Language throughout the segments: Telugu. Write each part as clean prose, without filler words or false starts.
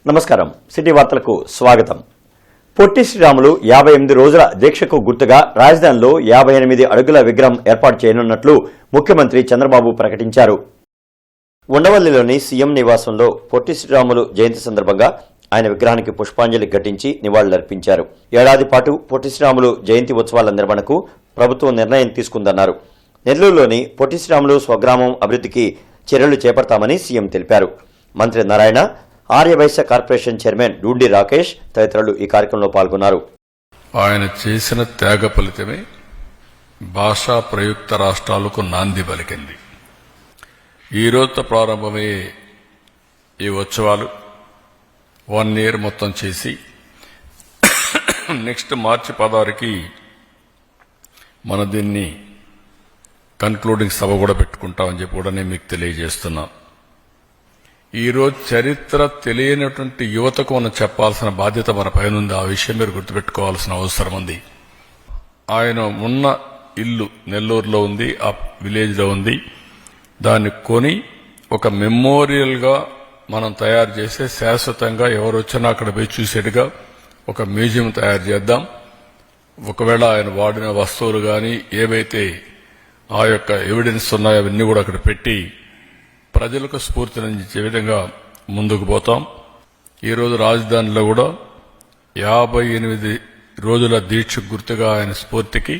నమస్కారం సిటీ వార్తలకు స్వాగతం. పొట్టి శ్రీరాములు 58 రోజుల దీక్షకు గుర్తుగా రాజధానిలో 58 అడుగుల విగ్రహం ఏర్పాటు చేయనున్నట్లు ముఖ్యమంత్రి చంద్రబాబు ప్రకటించారు. ఉండవల్లిలోని సీఎం నివాసంలో పొట్టి శ్రీరాములు జయంతి సందర్భంగా ఆయన విగ్రహానికి పుష్పాంజలి ఘటించి నివాళులర్పించారు. ఏడాది పాటు పొట్టి శ్రీరాములు జయంతి ఉత్సవాల నిర్వహణకు ప్రభుత్వం నిర్ణయం తీసుకుందన్నారు. నెల్లూరులోని పొట్టి శ్రీరాములు స్వగ్రామం అభివృద్ధికి చర్యలు చేపడతామని సీఎం తెలిపారు. మంత్రి నారాయణ, ఆర్యవైశ్య కార్పొరేషన్ చైర్మన్ డూండి రాకేష్ తదితరులు ఈ కార్యక్రమంలో పాల్గొన్నారు. ఆయన చేసిన త్యాగ ఫలితమే భాషా ప్రయుక్త రాష్ట్రాలకు నాంది పలికింది. ఈ రోజుతో ప్రారంభమయ్యే ఈ ఉత్సవాలు 1 year మొత్తం చేసి నెక్స్ట్ మార్చి 16కి మన దీన్ని కన్క్లూడింగ్ సభ కూడా పెట్టుకుంటామని చెప్పి కూడా నేను మీకు తెలియజేస్తున్నాను. ఈరోజు చరిత్ర తెలియనటువంటి యువతకు మనం చెప్పాల్సిన బాధ్యత మన పైన ఉంది. ఆ విషయం మీరు గుర్తుపెట్టుకోవాల్సిన అవసరం ఉంది. ఆయన ఉన్న ఇల్లు నెల్లూరులో ఉంది, ఆ విలేజ్ లో ఉంది. దాన్ని కొని ఒక మెమోరియల్ గా మనం తయారు చేసే, శాశ్వతంగా ఎవరు వచ్చినా అక్కడ పోయి చూసేట్టుగా ఒక మ్యూజియం తయారు చేద్దాం. ఒకవేళ ఆయన వాడిన వస్తువులు గాని ఏవైతే ఆ యొక్క ఎవిడెన్స్ ఉన్నాయో అవన్నీ కూడా అక్కడ పెట్టి ప్రజలకు స్ఫూర్తినిచ్చే విధంగా ముందుకు పోతాం. ఈరోజు రాజధానిలో కూడా 58 రోజుల దీక్ష గుర్తుగా ఆయన స్ఫూర్తికి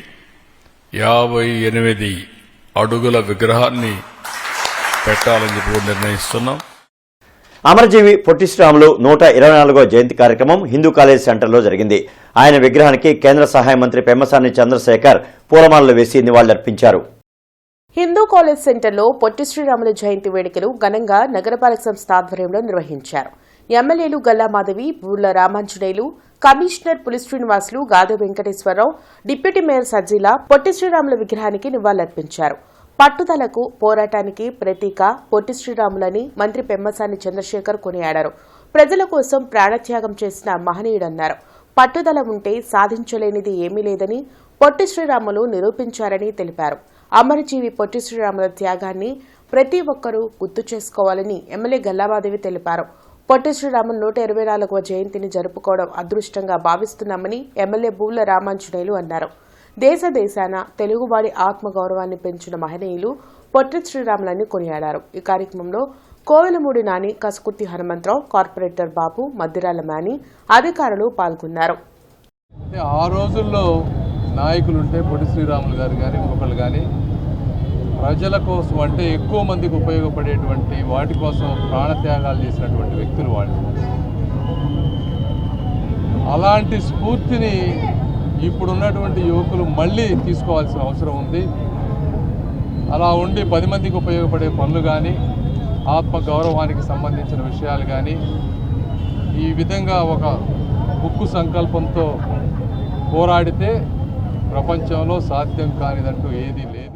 58 అడుగుల విగ్రహాన్ని పెట్టాలని చెప్పి నిర్ణయిస్తున్నాం. అమరజీవి పొట్టి శ్రీరాములు 124వ జయంతి కార్యక్రమం హిందూ కాలేజ్ సెంటర్లో జరిగింది. ఆయన విగ్రహానికి కేంద్ర సహాయ మంత్రి పెమ్మసాని చంద్రశేఖర్ పూలమాలలు వేసి నివాళులర్పించారు. హిందూ కాలేజ్ సెంటర్లో పొట్టి శ్రీరాములు జయంతి వేడుకలు ఘనంగా నగరపాలక సంస్థ ఆధ్వర్యంలో నిర్వహించారు. ఎమ్మెల్యేలు గల్లా మాధవి, బూర్ల రామాంజనేయులు, కమిషనర్ పులి శ్రీనివాసులు, గాదె వెంకటేశ్వరరావు, డిప్యూటీ మేయర్ సజ్జీల పొట్టి శ్రీరాములు విగ్రహానికి నివాళులర్పించారు. పట్టుదలకు, పోరాటానికి ప్రతీక పొట్టి శ్రీరాములని మంత్రి పెమ్మసాని చంద్రశేఖర్ కొనియాడారు. ప్రజల కోసం ప్రాణత్యాగం చేసిన మహనీయుడన్నారు. పట్టుదల ఉంటే సాధించలేనిది ఏమీ లేదని పొట్టి శ్రీరాములు నిరూపించారని తెలిపారు. అమరజీవి పొట్టి శ్రీరాముల త్యాగాన్ని ప్రతి ఒక్కరూ గుర్తు చేసుకోవాలని ఎమ్మెల్యే గల్లామాదేవి తెలిపారు. పొట్టి శ్రీరాములు 124వ జయంతిని జరుపుకోవడం అదృష్టంగా భావిస్తున్నామని ఎమ్మెల్యే బూర్ల రామాంజనేయులు అన్నారు. దేశాన తెలుగువాడి ఆత్మగౌరవాన్ని పెంచిన మహనీయులు పొట్టి శ్రీరాములని కొనియాడారు. ఈ కార్యక్రమంలో కోవెలమూడి నాని, కసుకుర్తి హనుమంతరావు, కార్పొరేటర్ బాబు, మద్దిరాల మాని, అధికారులు పాల్గొన్నారు. ఆ రోజుల్లో నాయకులుంటే పొట్టి శ్రీరాములు గారు కానీ ఇంకొకళ్ళు కానీ ప్రజల కోసం అంటే ఎక్కువ మందికి ఉపయోగపడేటువంటి వాటి కోసం ప్రాణత్యాగాలు చేసినటువంటి వ్యక్తులు వాళ్ళు. అలాంటి స్ఫూర్తిని ఇప్పుడున్నటువంటి యువకులు మళ్ళీ తీసుకోవాల్సిన అవసరం ఉంది. అలా ఉండి 10 మందికి ఉపయోగపడే పనులు కానీ, ఆత్మ గౌరవానికి సంబంధించిన విషయాలు కానీ ఈ విధంగా ఒక ఉక్కు సంకల్పంతో పోరాడితే ప్రపంచంలో సాధ్యం కానిదంటూ ఏదీ లేదు.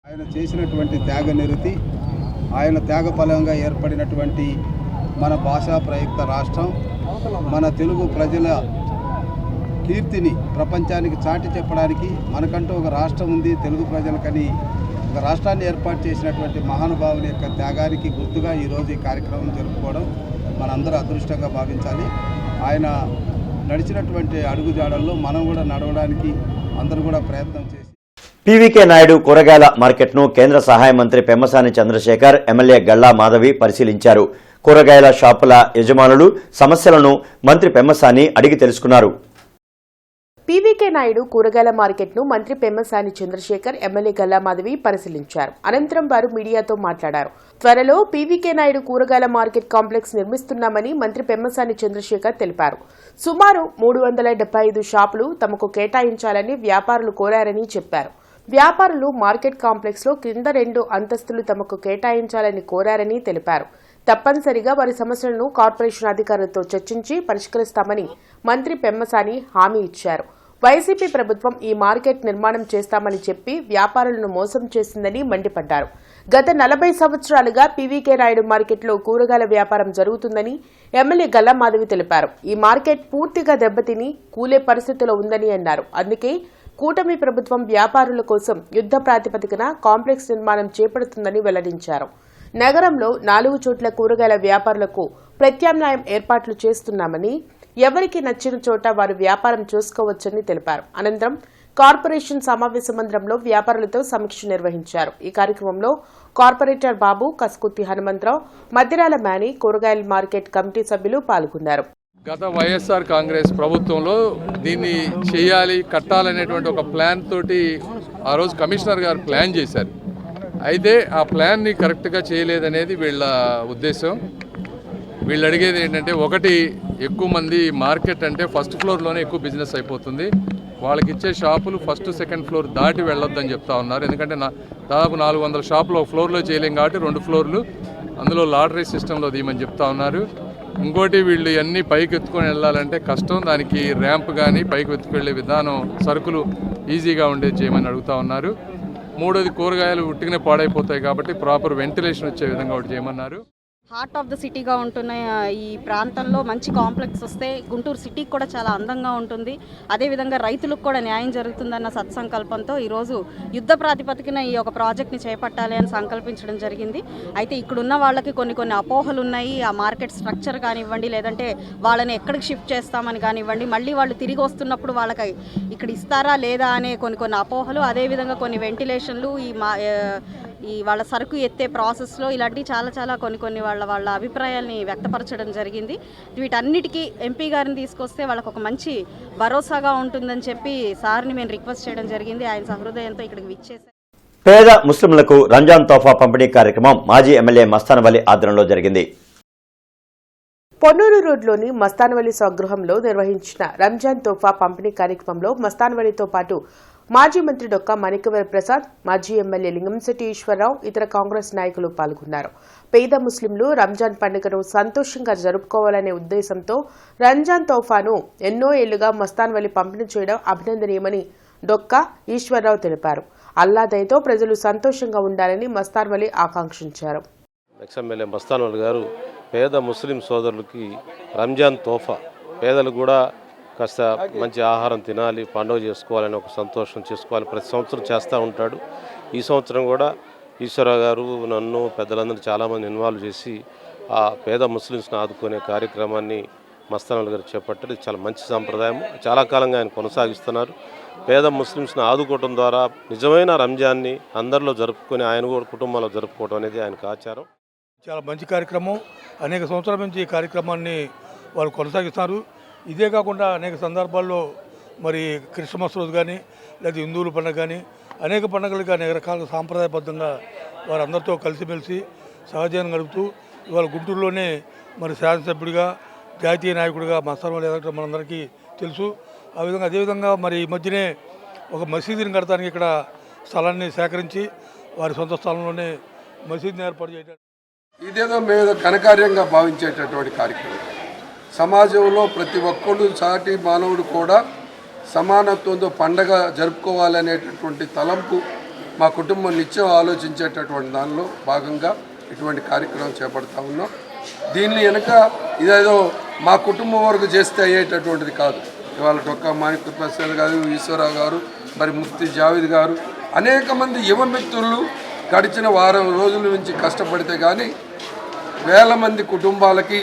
ఆయన చేసినటువంటి త్యాగ నిరతి, ఆయన త్యాగ ఫలంగా ఏర్పడినటువంటి మన భాషా ప్రయుక్త రాష్ట్రం మన తెలుగు ప్రజల కీర్తిని ప్రపంచానికి చాటి చెప్పడానికి మనకంటూ ఒక రాష్ట్రం ఉంది, తెలుగు ప్రజలకని ఒక రాష్ట్రాన్ని ఏర్పాటు చేసినటువంటి మహానుభావుని యొక్క త్యాగానికి గుర్తుగా ఈరోజు ఈ కార్యక్రమం జరుపుకోవడం మనందరూ అదృష్టంగా భావించాలి. ఆయన నడిచినటువంటి అడుగుజాడల్లో మనం కూడా నడవడానికి అందరూ కూడా ప్రయత్నం చేసి పీవీకే నాయుడు కూరగాయల మార్కెట్ను కేంద్ర సహాయ మంత్రి పెమ్మసాని చంద్రశేఖర్, ఎమ్మెల్యే గల్లా మాధవి పరిశీలించారు. కూరగాయల షాపుల యజమానులు సమస్యలను మంత్రి పెమ్మసాని అడిగి తెలుసుకున్నారు. పీవీకే నాయుడు కూరగాయల మార్కెట్ను మంత్రి పెమ్మసాని చంద్రశేఖర్, ఎమ్మెల్యే గల్లా మాధవి పరిశీలించారు. అనంతరం వారు మీడియాతో మాట్లాడారు. త్వరలో పీవీకే నాయుడు కూరగాయల మార్కెట్ కాంప్లెక్స్ నిర్మిస్తున్నామని మంత్రి పెమ్మసాని చంద్రశేఖర్ తెలిపారు. సుమారు 375 షాపులు తమకు కేటాయించాలని వ్యాపారులు కోరారని చెప్పారు. వ్యాపారులు మార్కెట్ కాంప్లెక్స్ లో కింద 2 అంతస్తులు తమకు కేటాయించాలని కోరారని తెలిపారు. తప్పనిసరిగా వారి సమస్యలను కార్పొరేషన్ అధికారులతో చర్చించి పరిష్కరిస్తామని మంత్రి పెమ్మసాని హామీ ఇచ్చారు. వైసీపీ ప్రభుత్వం ఈ మార్కెట్ నిర్మాణం చేస్తామని చెప్పి వ్యాపారులను మోసం చేసిందని మండిపడ్డారు. గత 40 సంవత్సరాలుగా పీవీకే నాయుడు మార్కెట్లో కూరగాయల వ్యాపారం జరుగుతుందని ఎమ్మెల్యే గల్లా మాధవి తెలిపారు. ఈ మార్కెట్ పూర్తిగా దెబ్బతిని కూలే పరిస్థితిలో ఉందని అన్నారు. అందుకే కూటమి ప్రభుత్వం వ్యాపారుల కోసం యుద్ధ ప్రాతిపదికన కాంప్లెక్స్ నిర్మాణం చేపడుతుందని వెల్లడించారు. నగరంలో 4 చోట్ల కూరగాయల వ్యాపారులకు ప్రత్యామ్నాయం ఏర్పాట్లు చేస్తున్నామని, ఎవరికి నచ్చిన చోట వారు వ్యాపారం చేసుకోవచ్చని తెలిపారు. అనంతరం కార్పొరేషన్ సమావేశ మందిరంలో వ్యాపారులతో సమీక్ష నిర్వహించారు. ఈ కార్యక్రమంలో కార్పొరేటర్ బాబు, కస్కుత్తి హనుమంతరావు, మద్దిరాల మేని, కూరగాయల మార్కెట్ కమిటీ సభ్యులు పాల్గొన్నారు. గత వైఎస్ఆర్ కాంగ్రెస్ ప్రభుత్వంలో దీన్ని చేయాలి, కట్టాలనేటువంటి ఒక ప్లాన్ తోటి ఆ రోజు కమిషనర్ గారు ప్లాన్ చేశారు. అయితే ఆ ప్లాన్ని కరెక్ట్గా చేయలేదనేది వీళ్ళ ఉద్దేశం. వీళ్ళు అడిగేది ఏంటంటే, ఒకటి ఎక్కువ మంది మార్కెట్ అంటే ఫస్ట్ ఫ్లోర్లోనే ఎక్కువ బిజినెస్ అయిపోతుంది, వాళ్ళకి ఇచ్చే షాపులు ఫస్ట్ సెకండ్ ఫ్లోర్ దాటి వెళ్ళొద్దని చెప్తా ఉన్నారు. ఎందుకంటే దాదాపు 400 షాపులు ఒక ఫ్లోర్లో చేయలేం కాబట్టి 2 ఫ్లోర్లు అందులో లాటరీ సిస్టంలో తీయమని చెప్తా ఉన్నారు. ఇంకోటి, వీళ్ళు అన్నీ పైకి ఎత్తుకొని వెళ్ళాలంటే కష్టం, దానికి ర్యాంప్ కానీ పైకి ఎత్తుకెళ్లే విధానం సరుకులు ఈజీగా ఉండేది చేయమని అడుగుతా ఉన్నారు. మూడోది, కూరగాయలు ఉట్టిగానే పాడైపోతాయి కాబట్టి ప్రాపర్ వెంటిలేషన్ వచ్చే విధంగా ఒకటి చేయమన్నారు. హార్ట్ ఆఫ్ ద సిటీగా ఉంటున్న ఈ ప్రాంతంలో మంచి కాంప్లెక్స్ వస్తే గుంటూరు సిటీకి కూడా చాలా అందంగా ఉంటుంది. అదేవిధంగా రైతులకు కూడా న్యాయం జరుగుతుందన్న సత్సంకల్పంతో ఈరోజు యుద్ధ ప్రాతిపదికన ఈ ఒక ప్రాజెక్ట్ని చేపట్టాలి అని సంకల్పించడం జరిగింది. అయితే ఇక్కడున్న వాళ్ళకి కొన్ని అపోహలు ఉన్నాయి. ఆ మార్కెట్ స్ట్రక్చర్ కానివ్వండి, లేదంటే వాళ్ళని ఎక్కడికి షిఫ్ట్ చేస్తామని కానివ్వండి, మళ్ళీ వాళ్ళు తిరిగి వస్తున్నప్పుడు వాళ్ళకి ఇక్కడ ఇస్తారా లేదా అనే కొన్ని అపోహలు, అదేవిధంగా కొన్ని వెంటిలేషన్లు, ఈ వాళ్ళ సరుకు ఎత్తే ప్రాసెస్లో ఇలాంటి చాలా కొన్ని వాళ్ళ అభిప్రాయాల్ని వ్యక్తపరచడం జరిగింది. వీటన్నిటికీ ఎంపీ గారిని తీసుకొస్తే వాళ్ళకు ఒక మంచి భరోసాగా ఉంటుందని చెప్పి సార్ని మేము రిక్వెస్ట్ చేయడం జరిగింది. ఆయన సహృదయంతో ఇక్కడికి విచ్చేశారు. పేద ముస్లింలకు రంజాన్ తోఫా పంపిణీ కార్యక్రమం మాజీ ఎమ్మెల్యే మస్తానవలి ఆధ్వర్యంలో జరిగింది. పొన్నూరు రోడ్లోని మస్తానవలి స్వగృహంలో నిర్వహించిన రంజాన్ తోఫా పంపిణీ కార్యక్రమంలో మస్తానవలితో పాటు మాజీ మంత్రి డొక్కా మాణిక్యవర ప్రసాద్, మాజీ ఎమ్మెల్యే లింగంశెట్టి ఈశ్వరరావు, ఇతర కాంగ్రెస్ నాయకులు పాల్గొన్నారు. పేద ముస్లింలు రంజాన్ పండుగను సంతోషంగా జరుపుకోవాలనే ఉద్దేశంతో రంజాన్ తోఫాను ఎన్నో ఏళ్లుగా మస్తానవలి పంపిణీ చేయడం అభినందనీయమని డొక్కా ఈశ్వరరావు తెలిపారు. అల్లా దయతో ప్రజలు సంతోషంగా ఉండాలని మస్తానవలి ఆకాంక్షించారు. ఎమ్మెల్యే మస్తానవలి గారు పేద ముస్లిం సోదరులకి రంజాన్ తోఫా, పేదలు కూడా కాస్త మంచి ఆహారం తినాలి, పండుగ చేసుకోవాలని ఒక సంతోషం చేసుకోవాలి, ప్రతి సంవత్సరం చేస్తూ ఉంటాడు. ఈ సంవత్సరం కూడా ఈశ్వరరావు గారు, నన్ను, పెద్దలందరూ చాలామంది ఇన్వాల్వ్ చేసి ఆ పేద ముస్లిమ్స్ని ఆదుకునే కార్యక్రమాన్ని మస్తానవలి గారు చేపట్టారు. ఇది చాలా మంచి సాంప్రదాయం, చాలా కాలంగా ఆయన కొనసాగిస్తున్నారు. పేద ముస్లిమ్స్ని ఆదుకోవడం ద్వారా నిజమైన రంజాన్ని అందరిలో జరుపుకొని ఆయన కూడా కుటుంబంలో జరుపుకోవడం అనేది ఆయనకు ఆచారం. చాలా మంచి కార్యక్రమం. అనేక సంవత్సరాల నుంచి ఈ కార్యక్రమాన్ని వాళ్ళు కొనసాగిస్తారు. ఇదే కాకుండా అనేక సందర్భాల్లో మరి క్రిస్మస్ రోజు కానీ, లేదా హిందువుల పండుగ కానీ, అనేక పండుగలకు అనేక రకాల సాంప్రదాయబద్ధంగా వారందరితో కలిసిమెలిసి సహజీవనం గడుపుతూ ఇవాళ గుంటూరులోనే మరి శాసనసభ్యుడిగా, జాతీయ నాయకుడిగా మస్తానవలి ఎదగటం మనందరికీ తెలుసు. అదేవిధంగా మరి ఈ మధ్యనే ఒక మసీదుని కడటానికి ఇక్కడ స్థలాన్ని సేకరించి వారి సొంత స్థలంలోనే మసీదుని ఏర్పాటు చేయడం ఇదేదో మేము ఘనకార్యంగా భావించేటటువంటి కార్యక్రమం. సమాజంలో ప్రతి ఒక్కరు, సాటి మానవుడు కూడా సమానత్వంతో పండగ జరుపుకోవాలనేటటువంటి తలంపు మా కుటుంబం నిత్యం ఆలోచించేటటువంటి దానిలో భాగంగా ఇటువంటి కార్యక్రమం చేపడతా ఉన్నాం. దీన్ని వెనక ఇదేదో మా కుటుంబం వరకు చేస్తే అయ్యేటటువంటిది కాదు. ఇవాళ డొక్కా మాణిక్యవర ప్రసాద్ గారు, ఈశ్వరరావు గారు, మరి ముఫ్తీ జావేద్ గారు, అనేక మంది యువ మిత్రులు గడిచిన వారం రోజుల నుంచి కష్టపడితే కానీ వేల మంది కుటుంబాలకి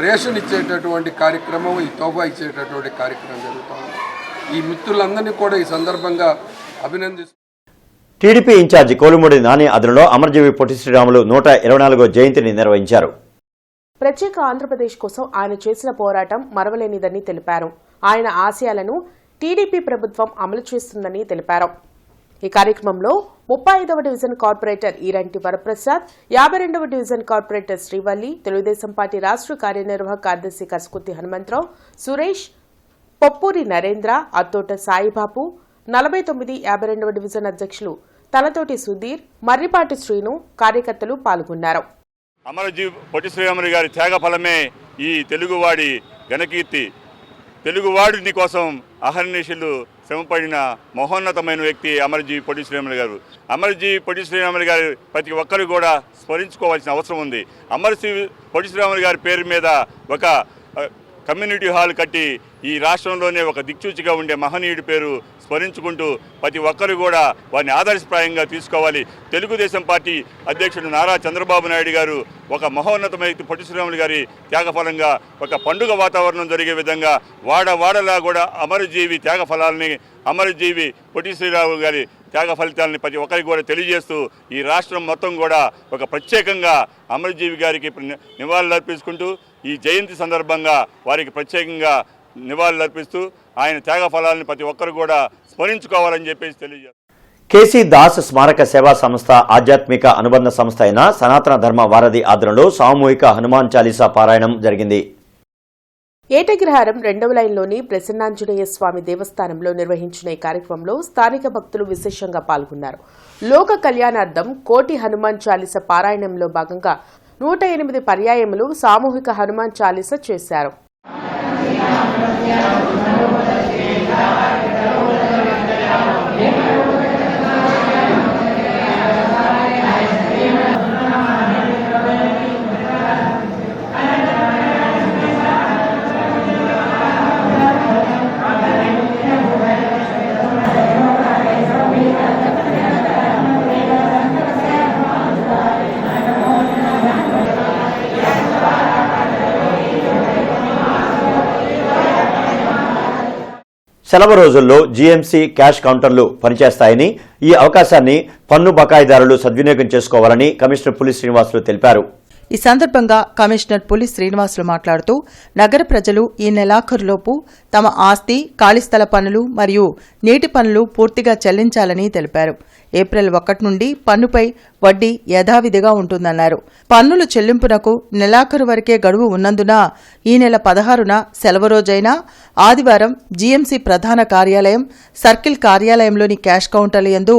రేషన్ ఇచ్చేటటువంటి కార్యక్రమం, ఈ తోఫా ఇచ్చేటటువంటి కార్యక్రమం జరుగుతుంది. ఈ మిత్రులందరినీ కూడా ఈ సందర్భంగా అభినందిస్తూ టీడీపీ ఇన్ఛార్జి కోలుమూడి నాని ఆధ్వర్యంలో అమరజీవి పొట్టి శ్రీరాములు 124వ జయంతిని నిర్వహించారు. ప్రత్యేక ఆంధ్రప్రదేశ్ కోసం ఆయన చేసిన పోరాటం మరవలేనిదని తెలిపారు. ఆయన ఆశయాలను టీడీపీ ప్రభుత్వం అమలు చేస్తుందని తెలిపారు. ఈ కార్యక్రమంలో 35వ డివిజన్ కార్పొరేటర్ ఈరంటి వరప్రసాద్, 52వ division corporator Srivalli, Telugu Desam party రాష్ట్ర కార్యనిర్వాహక కార్యదర్శి కస్కుత్తి హనుమంతరావు, సురేష్, పొప్పూరి నరేంద్ర, అత్తోట సాయిబాబు, 49, 52వ డివిజన్ అధ్యక్షులు తలతోటి సుధీర్, మర్రిపాటి శ్రీను, కార్యకర్తలు పాల్గొన్నారు. అమరజీవి పొట్టి శ్రీరాములు గారి త్యాగ ఫలమే ఈ తెలుగువాడి ఘనకీర్తి. తెలుగువాడిని కోసం అహర్నిశలు శ్రమపడిన మహోన్నతమైన వ్యక్తి అమరజీవి పొట్టి శ్రీరాములు గారు. అమరజీవి పొట్టి శ్రీరాములు గారు ప్రతి ఒక్కరు కూడా స్మరించుకోవాల్సిన అవసరం ఉంది. అమరజీవి పొట్టి శ్రీరాములు గారి పేరు మీద ఒక కమ్యూనిటీ హాల్ కట్టి ఈ రాష్ట్రంలోనే ఒక దిక్సూచిగా ఉండే మహనీయుడి పేరు స్మరించుకుంటూ ప్రతి ఒక్కరు కూడా వారిని ఆదర్శప్రాయంగా తీసుకోవాలి. తెలుగుదేశం పార్టీ అధ్యక్షుడు నారా చంద్రబాబు నాయుడు గారు ఒక మహోన్నతమైన పొట్టి శ్రీరాములు గారి త్యాగఫలంగా ఒక పండుగ వాతావరణం జరిగే విధంగా వాడలా కూడా అమరజీవి త్యాగఫలాలని, అమరజీవి పొట్టి శ్రీరాములు గారి త్యాగ ఫలితాలని ప్రతి ఒక్కరికి కూడా తెలియజేస్తూ ఈ రాష్ట్రం మొత్తం కూడా ఒక ప్రత్యేకంగా అమరజీవి గారికి నివాళులు అర్పించుకుంటూ ఈ జయంతి సందర్భంగా వారికి ప్రత్యేకంగా నివాళులు అర్పిస్తూ ఆయన త్యాగ ఫలాలను ప్రతి ఒక్కరు కూడా స్మరించుకోవాలని చెప్పేసి తెలియజేస్తారు. కేసీ దాస్ స్మారక సేవా సంస్థ ఆధ్యాత్మిక అనుబంధ సంస్థ అయిన సనాతన ధర్మ వారధి ఆధ్వర్యంలో సామూహిక హనుమాన్ చాలీసా పారాయణం జరిగింది. ఏటగిరహారం 2వ లైన్లోని ప్రసన్నాంజనేయ స్వామి దేవస్థానంలో నిర్వహించిన ఈ కార్యక్రమంలో స్థానిక భక్తులు విశేషంగా పాల్గొన్నారు. లోక కళ్యాణార్థం కోటి హనుమాన్ చాలీస పారాయణంలో భాగంగా 108 పర్యాయములు సామూహిక హనుమాన్ చాలీస చేశారు. సెలవు రోజుల్లో జీఎంసీ క్యాష్ కౌంటర్లు పనిచేస్తాయని, ఈ అవకాశాన్ని పన్ను బకాయిదారులు సద్వినియోగం చేసుకోవాలని కమిషనర్ పులి శ్రీనివాసులు తెలిపారు. ఈ సందర్భంగా కమిషనర్ పులి శ్రీనివాసులు మాట్లాడుతూ నగర ప్రజలు ఈ నెలాఖరులోపు తమ ఆస్తి, ఖాళీస్థల పన్నులు మరియు నీటి పన్నులు పూర్తిగా చెల్లించాలని తెలిపారు. ఏప్రిల్ 1 నుండి పన్నుపై వడ్డీ యథావిధిగా ఉంటుందన్నారు. పన్నుల చెల్లింపునకు నెలాఖరు వరకే గడువు ఉన్నందున ఈ నెల 16న సెలవు రోజైన ఆదివారం జీఎంసీ ప్రధాన కార్యాలయం, సర్కిల్ కార్యాలయంలోని క్యాష్ కౌంటర్ల యందు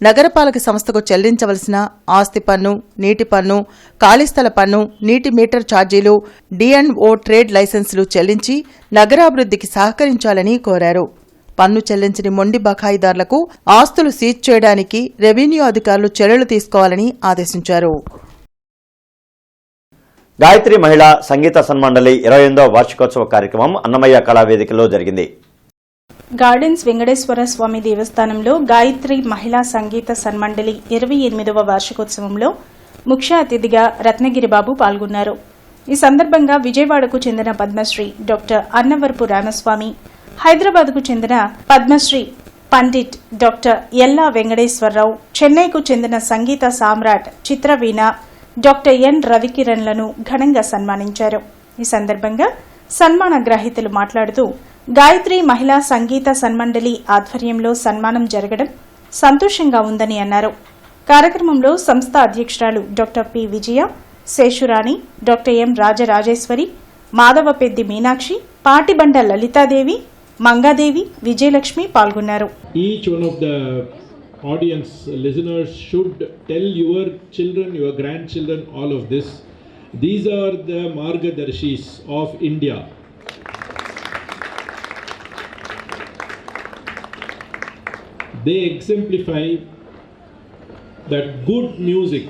నగరపాలక సంస్థకు చెల్లించవలసిన ఆస్తి పన్ను, నీటి పన్ను, ఖాళీస్థల పన్ను, నీటి మీటర్ ఛార్జీలు, D&O ట్రేడ్ లైసెన్సులు చెల్లించి నగరాభివృద్ధికి సహకరించాలని కోరారు. పన్ను చెల్లించని మొండి బకాయిదారులకు ఆస్తులు సీజ్ చేయడానికి రెవెన్యూ అధికారులు చర్యలు తీసుకోవాలని ఆదేశించారు. గాయత్రి మహిళా సంగీత సన్మండలి 28వ వార్షికోత్సవ కార్యక్రమం అన్నమయ్య కళావేదికలో జరిగింది. గార్డెన్స్ వెంకటేశ్వర స్వామి దేవస్థానంలో గాయత్రి మహిళా సంగీత సన్మండలి 28వ వార్షికోత్సవంలో ముఖ్య అతిథిగా రత్నగిరి బాబు పాల్గొన్నారు. ఈ సందర్భంగా విజయవాడకు చెందిన పద్మశ్రీ డాక్టర్ అన్నవరపు రామస్వామి, హైదరాబాద్కు చెందిన పద్మశ్రీ పండిట్ డాక్టర్ ఎల్లా వెంకటేశ్వరరావు, చెన్నైకు చెందిన సంగీత సామ్రాట్ చిత్రవీణ డాక్టర్ ఎన్ రవికిరణ్లను ఘనంగా సన్మానించారు. ఈ సందర్భంగా సన్మాన గ్రహీతలు మాట్లాడుతూ గాయత్రి మహిళా సంగీత సన్మండలి ఆధ్వర్యంలో సన్మానం జరగడం సంతోషంగా ఉందని అన్నారు. కార్యక్రమంలో సంస్థ అధ్యక్షురాలు డాక్టర్ పి విజయ, శేషురాణి, డాక్టర్ ఎం రాజరాజేశ్వరి, మాధవపెద్ది మీనాక్షి, పాటిబండ లలితాదేవి, మంగాదేవి, విజయలక్ష్మి పాల్గొన్నారు. Each one of the audience listeners should tell your children, your grandchildren all of this. These are the Margadarshis of India. They exemplify that good music,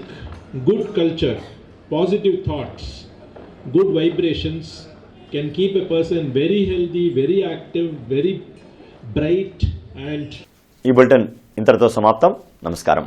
good culture, positive thoughts, good vibrations can keep a person very healthy, very active, very bright and... ఈ బులెటిన్ ఇంతటితో సమాప్తం. నమస్కారం.